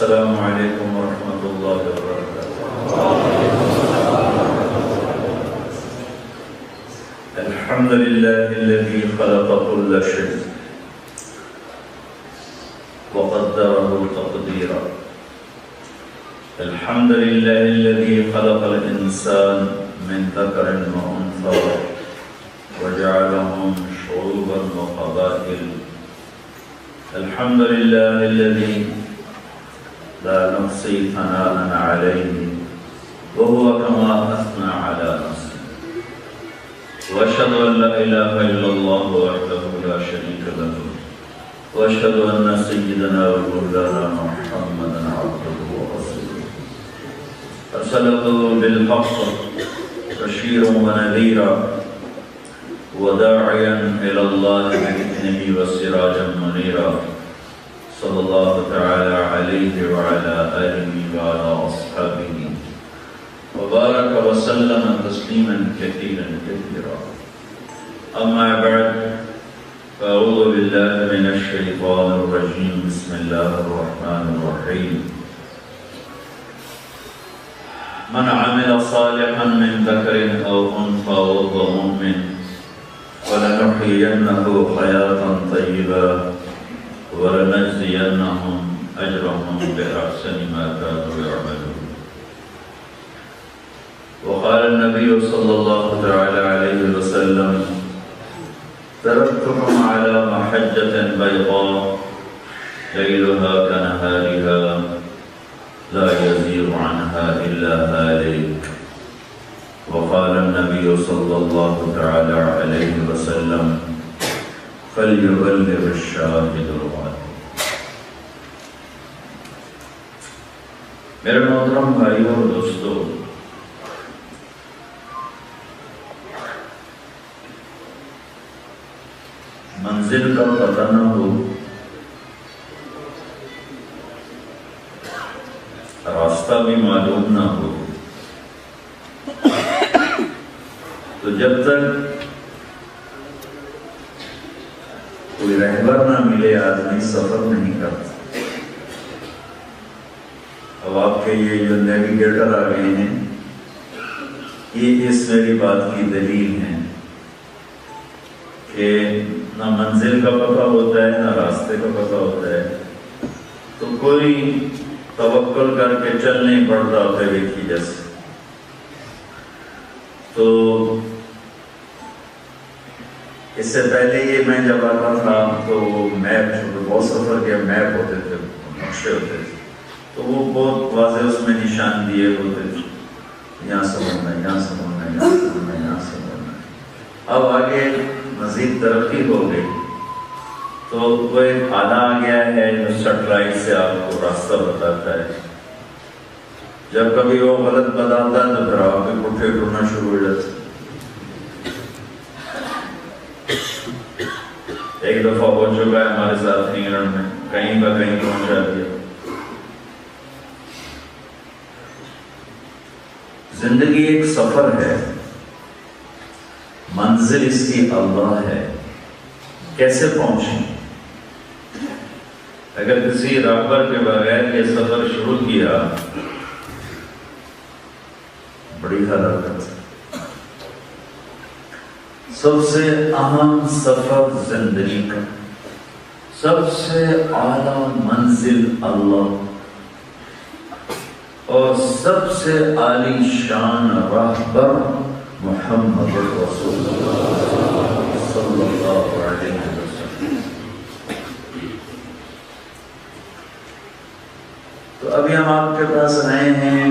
السلام علیکم ورحمۃ اللہ وبرکاتہ۔ الحمد للہ الذی خلق كل شيء وقدره تقدیرا۔ الحمد للہ الذی خلق الانسان من ذکر وانثى وجعلهم شعوبا وقبائل۔ الحمد للہ الذی لا نحصي ثناء عليه وهو كما أثنى على نفسه، وأشهد أن لا إله إلا الله وحده لا شريك له، وأشهد أن سيدنا ومولانا محمدا عبده ورسوله أرسله بالحق بشيرا ونذيرا وداعيا إلى الله بإذنه وسراجا منيرا، صلی اللہ تعالی علیہ وعلى آلہ وعلى اصحابہ وبارک وسلم تسلیما کثیرا کثیرا۔ اما بعد فاعوذ باللہ من الشیطان الرجیم، بسم اللہ الرحمن الرحیم۔ من عمل صالحا من ذکر او انثى وهو مؤمن فلنحيينه حیاة طیبة وَلَنَجْزِيَنَّهُمْ أَجْرَهُمْ بِأَحْسَنِ مَا كَانُوا يَعْمَلُونَ۔ وقال النبي صلى الله تعالى عليه وسلم: تركتكم على محجة بيضاء ليلها كنهارها لا يزيغ عنها إلا هالك۔ وقال النبي صلى الله تعالى عليه وسلم: فَلْيُبَلِّغِ الشَّاهِدُ الْغَائِبَ۔ میرے محترم بھائیوں اور دوستو، منزل کا پتہ نہ ہو، راستہ بھی معلوم نہ ہو، تو جب تک کوئی رہبر نہ ملے آدمی سفر نہیں کرتا۔ اب آپ کے یہ جو نیویگیٹر آ گئے ہیں، یہ اس میری بات کی دلیل ہے کہ نہ منزل کا پتہ ہوتا ہے نہ راستے کا پتہ ہوتا ہے، تو کوئی توکل کر کے چل نہیں پڑتا پہلے کی جیسے۔ تو اس سے پہلے یہ میں جب آتا تھا تو میپ، بہت سفر کے میپ ہوتے تھے، نقشے ہوتے تھے، تو وہ بہت واضح اس میں نشان دیے ہوتے تھے، یہاں سے مڑنا، یہاں سے مڑنا، یہاں سے مڑنا، یہاں سے مڑنا۔ اب آگے مزید ترقی ہو گئی تو وہ ایک آلہ آ گیا ہے جو سیٹلائٹ سے آپ کو راستہ بتاتا ہے۔ جب کبھی وہ غلط بتاتا ہے تو پھر آپ کے پٹھے ٹوٹنا شروع ہو جاتے۔ ایک دفعہ ہو چکا ہے ہمارے ساتھ انگلینڈ میں، کہیں کا کہیں پہنچا دیا۔ زندگی ایک سفر ہے، منزل اس کی اللہ ہے۔ کیسے پہنچیں؟ اگر کسی راہبر کے بغیر یہ سفر شروع کیا، بڑی ہلاکت۔ سب سے اہم سفر زندگی کا، سب سے اعلیٰ منزل اللہ، اور سب سے عالی شان راہبر محمد رسول اللہ صلی اللہ علیہ وسلم۔ ابھی ہم آپ کے پاس آئے ہیں،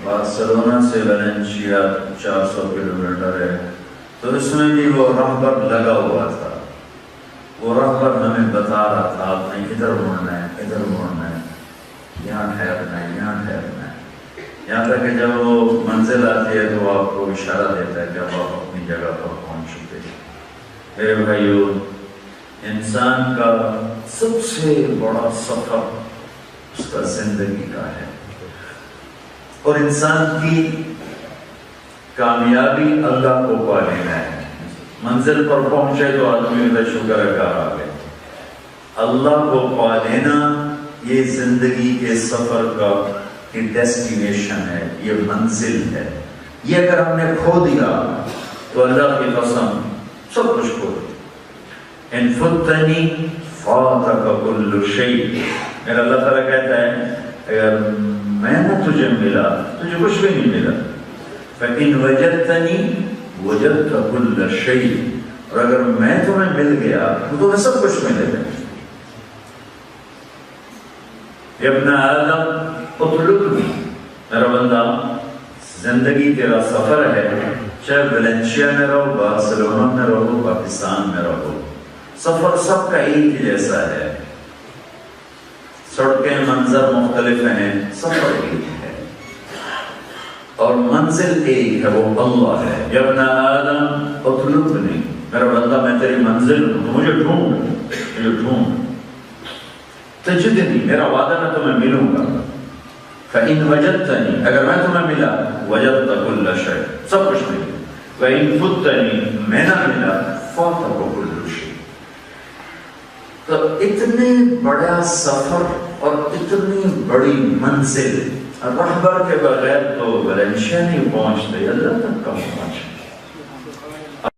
بارسلونا سے ویلنسیا 400 کلومیٹر ہے، تو اس میں بھی وہ راہبر لگا ہوا تھا، وہ راہبر ہمیں بتا رہا تھا آپ نے ادھر مڑنا ہے، ادھر مڑنا ہے، یہاں ٹھہرنا ہے، یہاں ٹھہرنا ہے، یہاں تک کہ جب وہ منزل آتی ہے تو وہ آپ کو اشارہ دیتا ہے کہ اب آپ اپنی جگہ پر پہنچ چکے ہیں۔ میرے بھائیو، انسان کا سب سے بڑا سفر اس کا زندگی کا ہے، اور انسان کی کامیابی اللہ کو پا لینا ہے۔ منزل پر پہنچے تو آدمی کا شکر ادا آ گئے، اللہ کو پا لینا یہ زندگی کے سفر کا ڈیسٹینیشن ہے، یہ منزل ہے۔ یہ اگر ہم نے کھو دیا تو اللہ کی قسم سب کچھ کھو دیا۔ ان فتنی فاتک کل شیء، میرا اللہ تعالیٰ کہتا ہے اگر میں نہ تجھے ملا تجھے کچھ بھی نہیں ملا، فَإِنْ وَجَدْتَنِي وَجَدْتَ كُلَّ شَيْءٍ، اور اگر میں تمہیں مل گیا تو تمہیں سب کچھ ملے گا۔ یا ابن آدم اطلبنی، میرا بندہ زندگی تیرا سفر ہے، چاہے ویلنسیا میں رہو، بارسلونا میں رہو، پاکستان میں رہو، سفر سب کا ایک جیسا ہے، سڑکیں منظر مختلف ہیں، سفر ایک ہے اور منزل ایک ہے، وہ اللہ ہے۔ یا ابن آدم اطلبنی، میرا بندہ میں تیری منزل ہوں، مجھے ڈھونڈ، مجھے ڈھونڈ، تجدنی، میرا وعدہ میں تمہیں ملوں گا، فَإِنْ وَجَدْتَنِي، اگر میں تمہیں ملا، وَجَدْتَ كُلَّ شَيْءٍ، سب کچھ ملے، وَإِنْ فُتَّنِي، میں نہ ملا، فَاتَكَ كُلُّ شَيْءٍ۔ تو اتنے بڑا سفر اور اتنی بڑی منزل، رہبر کے بغیر تو ویلنسیا نہیں پہنچتے، اللہ تک کہاں پہنچے۔